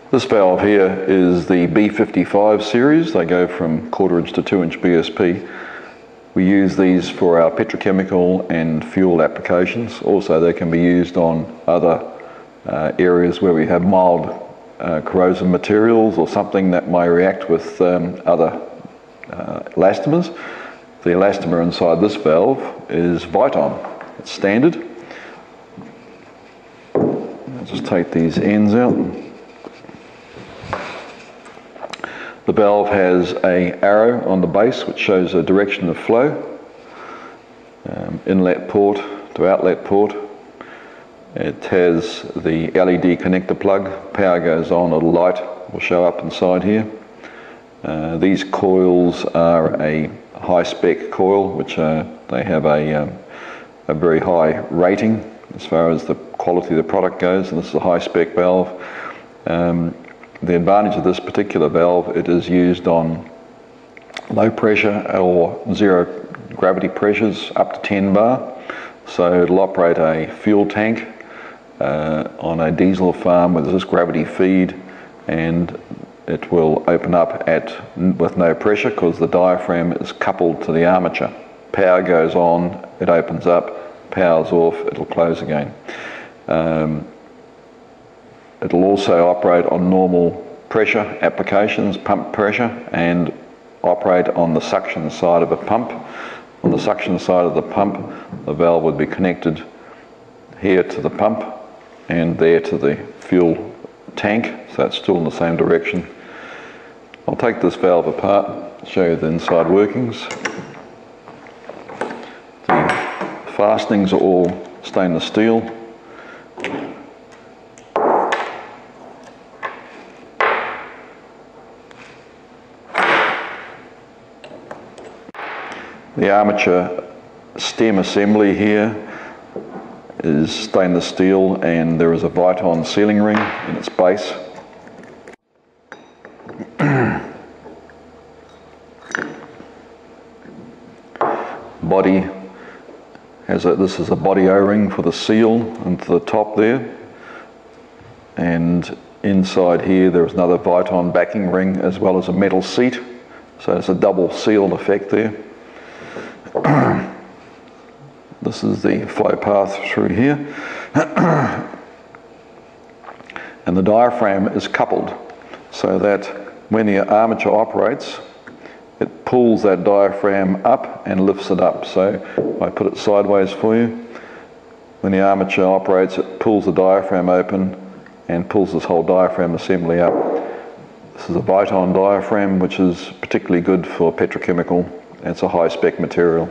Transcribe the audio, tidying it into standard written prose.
This valve here is the B55 series. They go from 1/4 inch to 2 inch BSP. We use these for our petrochemical and fuel applications. Also, they can be used on other areas where we have mild corrosive materials or something that may react with other elastomers. The elastomer inside this valve is Viton. It's standard. I'll just take these ends out. The valve has an arrow on the base which shows a direction of flow, inlet port to outlet port. It has the LED connector plug. Power goes on, a light will show up inside here. These coils are a high-spec coil, which they have a very high rating as far as the quality of the product goes, and this is a high-spec valve. The advantage of this particular valve, it is used on low pressure or zero gravity pressures up to 10 bar. So it'll operate a fuel tank on a diesel farm with this gravity feed, and it will open up with no pressure because the diaphragm is coupled to the armature. Power goes on, it opens up, power's off, it'll close again. It'll also operate on normal pressure applications, pump pressure, and operate on the suction side of a pump. On the suction side of the pump, the valve would be connected here to the pump and there to the fuel tank, so it's still in the same direction. I'll take this valve apart, show you the inside workings. The fastenings are all stainless steel. The armature stem assembly here is stainless steel, and there is a Viton sealing ring in its base. Body has this is a body O-ring for the seal into the top there, and inside here there is another Viton backing ring as well as a metal seat, so it's a double sealed effect there. This is the flow path through here. And the diaphragm is coupled so that when the armature operates, it pulls that diaphragm up and lifts it up. So if I put it sideways for you, when the armature operates, it pulls the diaphragm open and pulls this whole diaphragm assembly up. This is a Viton diaphragm, which is particularly good for petrochemical. It's a high-spec material.